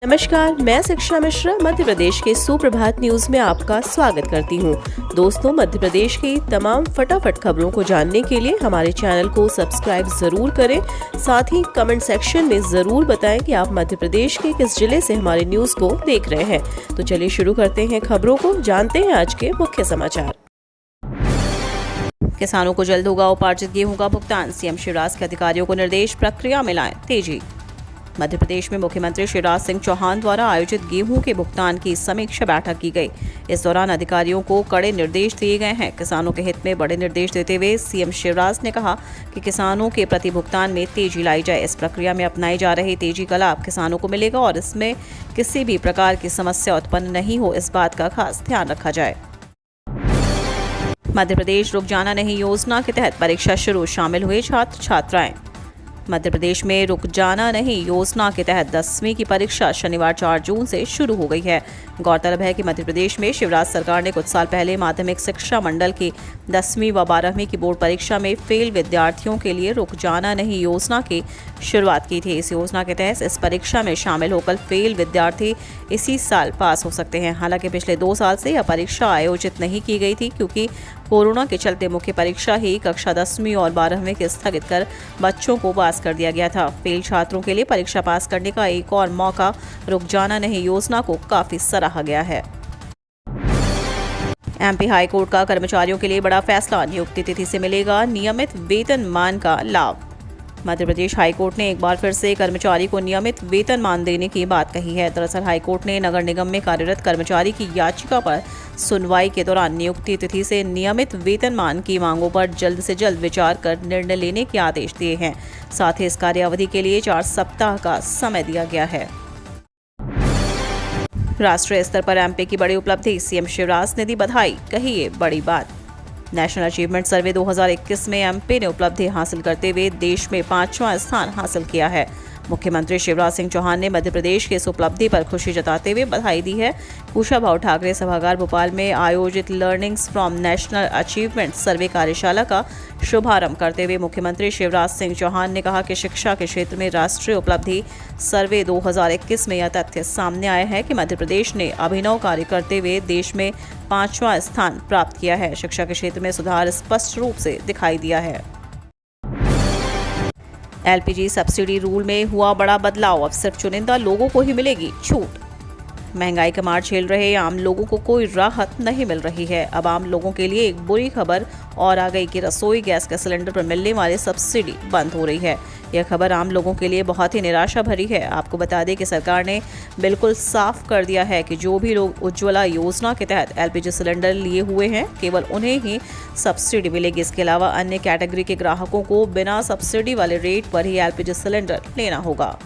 नमस्कार, मैं शिक्षा मिश्रा मध्य प्रदेश के सुप्रभात न्यूज में आपका स्वागत करती हूँ। दोस्तों, मध्य प्रदेश की तमाम फटाफट खबरों को जानने के लिए हमारे चैनल को सब्सक्राइब जरूर करें। साथ ही कमेंट सेक्शन में जरूर बताएं कि आप मध्य प्रदेश के किस जिले से हमारे न्यूज को देख रहे हैं। तो चलिए शुरू करते हैं खबरों को, जानते हैं आज के मुख्य समाचार। किसानों को जल्द होगा उपार्जित गेहूं का भुगतान, सीएम शिवराज के अधिकारियों को निर्देश, प्रक्रिया में लाएं तेजी। मध्य प्रदेश में मुख्यमंत्री शिवराज सिंह चौहान द्वारा आयोजित गेहूं के भुगतान की समीक्षा बैठक की गई। इस दौरान अधिकारियों को कड़े निर्देश दिए गए हैं। किसानों के हित में बड़े निर्देश देते हुए सीएम शिवराज ने कहा कि किसानों के प्रति भुगतान में तेजी लाई जाए। इस प्रक्रिया में अपनाई जा रही तेजी का लाभ किसानों को मिलेगा और इसमें किसी भी प्रकार की समस्या उत्पन्न नहीं हो, इस बात का खास ध्यान रखा जाए। मध्य प्रदेश रुक जाना नहीं योजना के तहत परीक्षा शुरू, शामिल हुए छात्र छात्राएं। मध्य प्रदेश में रुक जाना नहीं योजना के तहत 10वीं की परीक्षा शनिवार 4 जून से शुरू हो गई है। गौरतलब है कि मध्य प्रदेश में शिवराज सरकार ने कुछ साल पहले माध्यमिक शिक्षा मंडल की 10वीं व 12वीं की बोर्ड परीक्षा में फेल विद्यार्थियों के लिए रुक जाना नहीं योजना की शुरुआत की थी। इस योजना के तहत इस परीक्षा में शामिल होकर फेल विद्यार्थी इसी साल पास हो सकते हैं। हालांकि पिछले 2 साल से यह परीक्षा आयोजित नहीं की गई थी, क्योंकि कोरोना के चलते मुख्य परीक्षा ही कक्षा 10वीं और 12वीं के स्थगित कर बच्चों को पास कर दिया गया था। फेल छात्रों के लिए परीक्षा पास करने का एक और मौका रुक जाना नहीं योजना को काफी सराहा गया है। एमपी हाईकोर्ट का कर्मचारियों के लिए बड़ा फैसला, नियुक्ति तिथि से मिलेगा नियमित वेतनमान का लाभ। मध्य प्रदेश हाईकोर्ट ने एक बार फिर से कर्मचारी को नियमित वेतनमान देने की बात कही है। दरअसल हाईकोर्ट ने नगर निगम में कार्यरत कर्मचारी की याचिका पर सुनवाई के दौरान नियुक्ति तिथि से नियमित वेतनमान की मांगों पर जल्द से जल्द विचार कर निर्णय लेने के आदेश दिए हैं। साथ ही इस कार्यावधि के लिए 4 सप्ताह का समय दिया गया है। राष्ट्रीय स्तर पर एमपी की बड़ी उपलब्धि, सीएम शिवराज ने दी बधाई, कही ये बड़ी बात। नेशनल अचीवमेंट सर्वे 2021 में एमपी ने उपलब्धि हासिल करते हुए देश में 5वां स्थान हासिल किया है। मुख्यमंत्री शिवराज सिंह चौहान ने मध्य प्रदेश की इस उपलब्धि पर खुशी जताते हुए बधाई दी है। कुशाभाऊ ठाकरे सभागार भोपाल में आयोजित लर्निंग्स फ्रॉम नेशनल अचीवमेंट सर्वे कार्यशाला का शुभारंभ करते हुए मुख्यमंत्री शिवराज सिंह चौहान ने कहा कि शिक्षा के क्षेत्र में राष्ट्रीय उपलब्धि सर्वे 2021 में यह तथ्य सामने आया है कि मध्य प्रदेश ने अभिनव कार्य करते हुए देश में 5वां स्थान प्राप्त किया है। शिक्षा के क्षेत्र में सुधार स्पष्ट रूप से दिखाई दिया है। एलपीजी सब्सिडी रूल में हुआ बड़ा बदलाव, अब सिर्फ चुनिंदा लोगों को ही मिलेगी छूट। महंगाई का मार झेल रहे आम लोगों को कोई राहत नहीं मिल रही है। अब आम लोगों के लिए एक बुरी खबर और आ गई कि रसोई गैस के सिलेंडर पर मिलने वाली सब्सिडी बंद हो रही है। यह खबर आम लोगों के लिए बहुत ही निराशा भरी है। आपको बता दें कि सरकार ने बिल्कुल साफ कर दिया है कि जो भी लोग उज्ज्वला योजना के तहत एलपीजी सिलेंडर लिए हुए हैं, केवल उन्हें ही सब्सिडी मिलेगी। इसके अलावा अन्य कैटेगरी के ग्राहकों को बिना सब्सिडी वाले रेट पर ही एलपीजी सिलेंडर लेना होगा।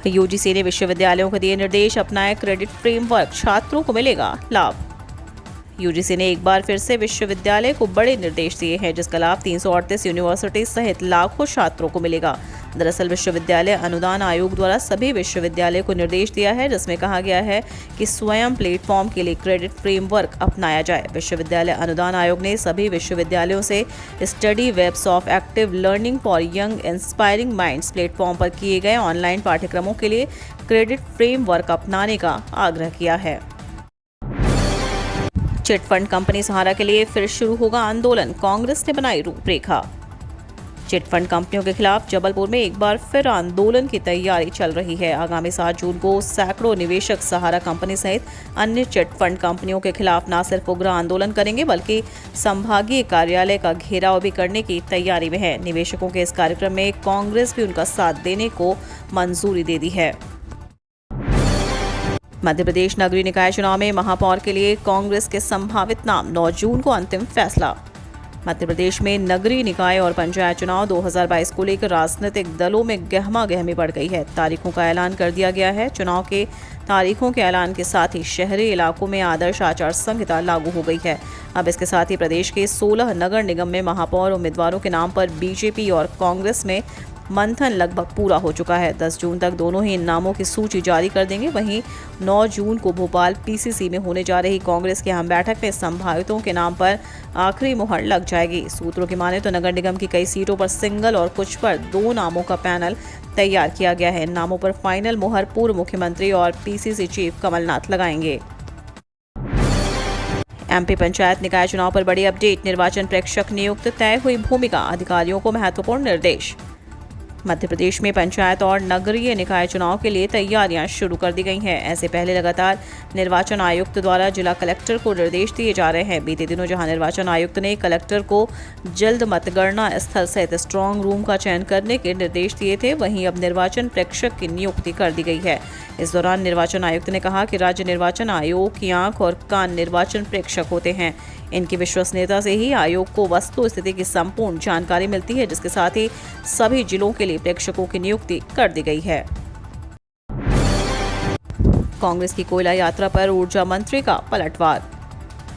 यूजीसी ने विश्वविद्यालयों को दिए निर्देश, अपनाए क्रेडिट फ्रेमवर्क, छात्रों को मिलेगा लाभ। यूजीसी ने एक बार फिर से विश्वविद्यालय को बड़े निर्देश दिए हैं, जिसका लाभ 338 यूनिवर्सिटी सहित लाखों छात्रों को मिलेगा। दरअसल विश्वविद्यालय अनुदान आयोग द्वारा सभी विश्वविद्यालय को निर्देश दिया है, जिसमें कहा गया है कि स्वयं प्लेटफॉर्म के लिए क्रेडिट फ्रेमवर्क अपनाया जाए। विश्वविद्यालय अनुदान आयोग ने सभी विश्वविद्यालयों से study webs of active learning for young inspiring minds platform पर किए गए ऑनलाइन पाठ्यक्रमों के लिए क्रेडिट फ्रेमवर्क अपनाने का आग्रह किया है। चिटफंड कंपनी सहारा के लिए फिर शुरू होगा आंदोलन, कांग्रेस ने बनाई रूपरेखा। चिटफंड कंपनियों के खिलाफ जबलपुर में एक बार फिर आंदोलन की तैयारी चल रही है। आगामी 7 जून को सैकड़ों निवेशक सहारा कंपनी सहित अन्य चिटफंड कंपनियों के खिलाफ न सिर्फ उग्र आंदोलन करेंगे, बल्कि संभागीय कार्यालय का घेराव भी करने की तैयारी में है। निवेशकों के इस कार्यक्रम में कांग्रेस भी उनका साथ देने को मंजूरी दे दी है। मध्य प्रदेश नगरीय निकाय चुनाव में महापौर के लिए कांग्रेस के संभावित नाम, 9 जून को अंतिम फैसला। मध्य प्रदेश में नगरीय निकाय और पंचायत चुनाव 2022 को लेकर राजनीतिक दलों में गहमा गहमी बढ़ गई है। तारीखों का ऐलान कर दिया गया है। चुनाव के तारीखों के ऐलान के साथ ही शहरी इलाकों में आदर्श आचार संहिता लागू हो गई है। अब इसके साथ ही प्रदेश के 16 नगर निगम में महापौर उम्मीदवारों के नाम पर बीजेपी और कांग्रेस में मंथन लगभग पूरा हो चुका है। 10 जून तक दोनों ही इन नामों की सूची जारी कर देंगे। वहीं 9 जून को भोपाल पीसीसी में होने जा रही कांग्रेस की अहम बैठक में संभावितों के नाम पर आखिरी मुहर लग जाएगी। सूत्रों की माने तो नगर निगम की कई सीटों पर सिंगल और कुछ पर 2 नामों का पैनल तैयार किया गया है। इन नामों पर फाइनल मुहर पूर्व मुख्यमंत्री और पीसीसी चीफ कमलनाथ लगाएंगे। एमपी पंचायत निकाय चुनाव पर बड़ी अपडेट। निर्वाचन प्रेक्षक नियुक्त, तय हुई भूमिका, अधिकारियों को महत्वपूर्ण निर्देश। मध्य प्रदेश में पंचायत और नगरीय निकाय चुनाव के लिए तैयारियां शुरू कर दी गई हैं। ऐसे पहले लगातार निर्वाचन आयुक्त द्वारा जिला कलेक्टर को निर्देश दिए जा रहे हैं। बीते दिनों जहां निर्वाचन आयुक्त ने कलेक्टर को जल्द मतगणना स्थल सहित स्ट्रांग रूम का चयन करने के निर्देश दिए थे, वहीं अब निर्वाचन प्रेक्षक की नियुक्ति कर दी गई है। इस दौरान निर्वाचन आयुक्त ने कहा कि राज्य निर्वाचन आयोग की आंख और कान निर्वाचन प्रेक्षक होते हैं। इनकी विश्वसनीयता से ही आयोग को वस्तु स्थिति की संपूर्ण जानकारी मिलती है, जिसके साथ ही सभी जिलों के लिए प्रेक्षकों की नियुक्ति कर दी गई है। कांग्रेस की कोयला यात्रा पर ऊर्जा मंत्री का पलटवार।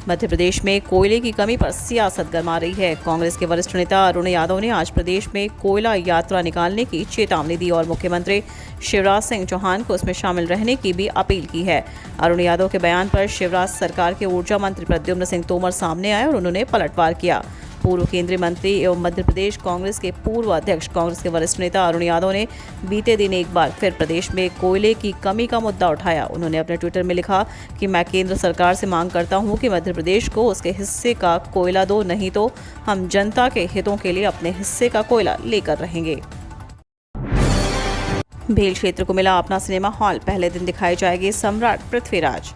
मध्य प्रदेश में कोयले की कमी पर सियासत गरमा रही है। कांग्रेस के वरिष्ठ नेता अरुण यादव ने आज प्रदेश में कोयला यात्रा निकालने की चेतावनी दी और मुख्यमंत्री शिवराज सिंह चौहान को इसमें शामिल रहने की भी अपील की है। अरुण यादव के बयान पर शिवराज सरकार के ऊर्जा मंत्री प्रद्युम्न सिंह तोमर सामने आए और उन्होंने पलटवार किया। पूर्व केंद्रीय मंत्री एवं मध्य प्रदेश कांग्रेस के पूर्व अध्यक्ष कांग्रेस के वरिष्ठ नेता अरुण यादव ने बीते दिन एक बार फिर प्रदेश में कोयले की कमी का मुद्दा उठाया। उन्होंने अपने ट्विटर में लिखा कि मैं केंद्र सरकार से मांग करता हूं कि मध्य प्रदेश को उसके हिस्से का कोयला दो, नहीं तो हम जनता के हितों के लिए अपने हिस्से का कोयला लेकर रहेंगे। भेल क्षेत्र को मिला अपना सिनेमा हॉल, पहले दिन दिखाई जाएगी सम्राट पृथ्वीराज।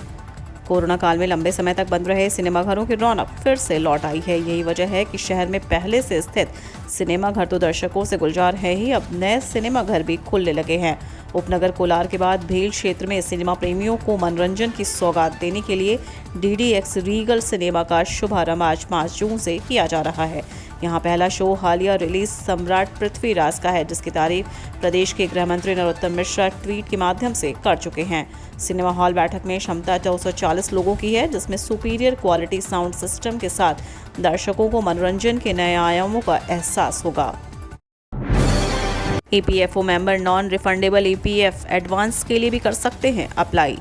कोरोना काल में लंबे समय तक बंद रहे सिनेमाघरों की रौनक फिर से लौट आई है। यही वजह है कि शहर में पहले से स्थित सिनेमाघर तो दर्शकों से गुलजार है ही, अब नए सिनेमाघर भी खुलने लगे हैं। उपनगर कोलार के बाद भेल क्षेत्र में सिनेमा प्रेमियों को मनोरंजन की सौगात देने के लिए DDX रीगल सिनेमा का शुभारंभ आज 5 जून से किया जा रहा है। यहाँ पहला शो हालिया रिलीज सम्राट पृथ्वीराज का है, जिसकी तारीफ प्रदेश के गृह मंत्री नरोत्तम मिश्रा ट्वीट के माध्यम से कर चुके हैं। सिनेमा हॉल बैठक में क्षमता 240 लोगों की है, जिसमें सुपीरियर क्वालिटी साउंड सिस्टम के साथ दर्शकों को मनोरंजन के नए आयामों का एहसास होगा। EPFO member non refundable EPF advance के लिए भी कर सकते हैं अप्लाई।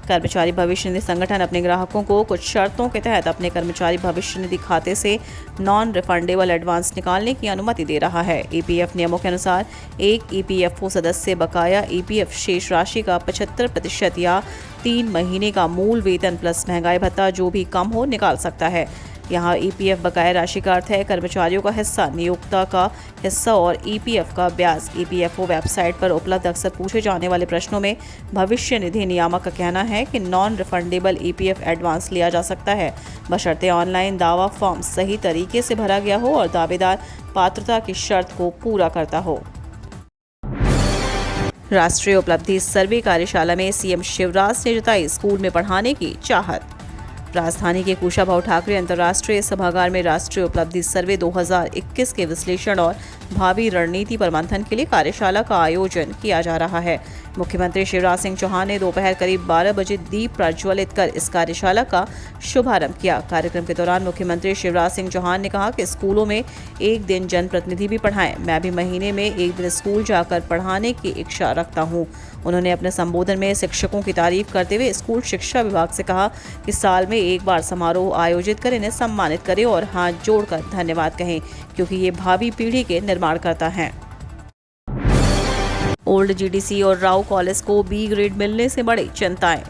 कर्मचारी भविष्य निधि संगठन अपने ग्राहकों को कुछ शर्तों के तहत अपने कर्मचारी भविष्य निधि खाते से नॉन रिफंडेबल एडवांस निकालने की अनुमति दे रहा है। EPF नियमों के अनुसार एक EPFO सदस्य बकाया EPF शेष राशि का 75% या 3 महीने का मूल वेतन प्लस महंगाई भत्ता जो भी कम हो निकाल सकता है। यहाँ EPF बकाया राशि का अर्थ है कर्मचारियों का हिस्सा, नियोक्ता का हिस्सा और EPF का ब्याज। EPFO वेबसाइट पर उपलब्ध अक्सर पूछे जाने वाले प्रश्नों में भविष्य निधि नियामक का कहना है कि नॉन रिफंडेबल EPF एडवांस लिया जा सकता है, बशर्ते ऑनलाइन दावा फॉर्म सही तरीके से भरा गया हो और दावेदार पात्रता की शर्त को पूरा करता हो। राष्ट्रीय उपलब्धि सर्वे कार्यशाला में CM शिवराज ने जताई स्कूल में पढ़ाने की चाहत। राजधानी के कुशाभाऊ ठाकरे अंतर्राष्ट्रीय सभागार में राष्ट्रीय उपलब्धि सर्वे 2021 के विश्लेषण और भावी रणनीति पर मंथन के लिए कार्यशाला का आयोजन किया जा रहा है। मुख्यमंत्री शिवराज सिंह चौहान ने दोपहर करीब 12 बजे दीप प्रज्वलित कर इस कार्यशाला का शुभारंभ किया। कार्यक्रम के दौरान मुख्यमंत्री शिवराज सिंह चौहान ने कहा कि स्कूलों में एक दिन जनप्रतिनिधि भी पढ़ाएं। मैं भी महीने में एक दिन स्कूल जाकर पढ़ाने की इच्छा रखता हूं। उन्होंने अपने संबोधन में शिक्षकों की तारीफ करते हुए स्कूल शिक्षा विभाग से कहा कि साल में एक बार समारोह आयोजित कर इन्हें सम्मानित करें और हाथ जोड़कर धन्यवाद कहें, क्योंकि ये भावी पीढ़ी के निर्माण करता है। ओल्ड GDC और राव कॉलेज को B ग्रेड मिलने से बड़ी चिंताएं।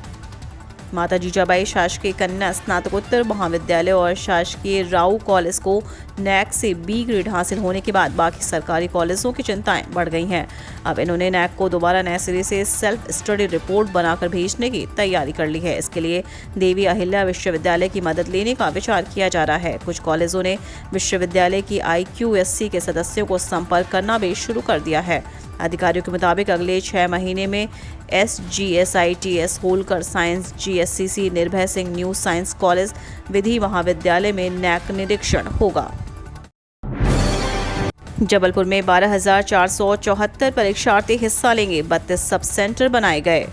माता जीजाबाई शासकीय कन्या स्नातकोत्तर महाविद्यालय और शासकीय राव कॉलेज को NAC से B ग्रेड हासिल होने के बाद बाकी सरकारी कॉलेजों की चिंताएं बढ़ गई हैं। अब इन्होंने NAC को दोबारा नए सिरे से सेल्फ स्टडी रिपोर्ट बनाकर भेजने की तैयारी कर ली है। इसके लिए देवी अहिल्या विश्वविद्यालय की मदद लेने का विचार किया जा रहा है। कुछ कॉलेजों ने विश्वविद्यालय की IQSC के सदस्यों को संपर्क करना भी शुरू कर दिया है। अधिकारियों के मुताबिक अगले 6 महीने में SGSITS होलकर साइंस GSCC निर्भय सिंह न्यू साइंस कॉलेज विधि महाविद्यालय में NAC निरीक्षण होगा। जबलपुर में 12,474 परीक्षार्थी हिस्सा लेंगे, 32 सब सेंटर बनाए गए।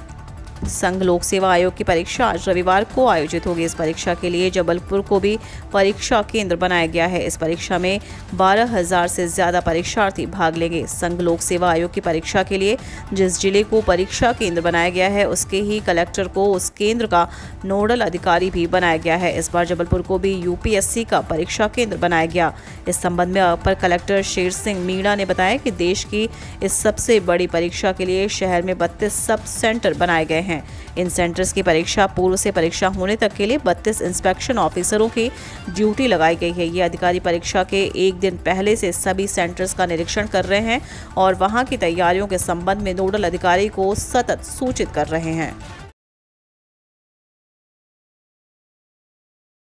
संघ लोक सेवा आयोग की परीक्षा आज रविवार को आयोजित होगी। इस परीक्षा के लिए जबलपुर को भी परीक्षा केंद्र बनाया गया है। इस परीक्षा में 12,000 से ज्यादा परीक्षार्थी भाग लेंगे। संघ लोक सेवा आयोग की परीक्षा के लिए जिस जिले को परीक्षा केंद्र बनाया गया है उसके ही कलेक्टर को उस केंद्र का नोडल अधिकारी भी बनाया गया है। इस बार जबलपुर को भी यूपीएससी का परीक्षा केंद्र बनाया गया। इस संबंध में अपर कलेक्टर शेर सिंह मीणा ने बताया कि देश की इस सबसे बड़ी परीक्षा के लिए शहर में 32 सब सेंटर बनाए गए हैं। इन सेंटर्स की परीक्षा पूर्व से परीक्षा होने तक के लिए 32 इंस्पेक्शन ऑफिसरों की ड्यूटी लगाई गई है। ये अधिकारी परीक्षा के एक दिन पहले से सभी सेंटर्स का निरीक्षण कर रहे हैं और वहां की तैयारियों के संबंध में नोडल अधिकारी को सतत सूचित कर रहे हैं।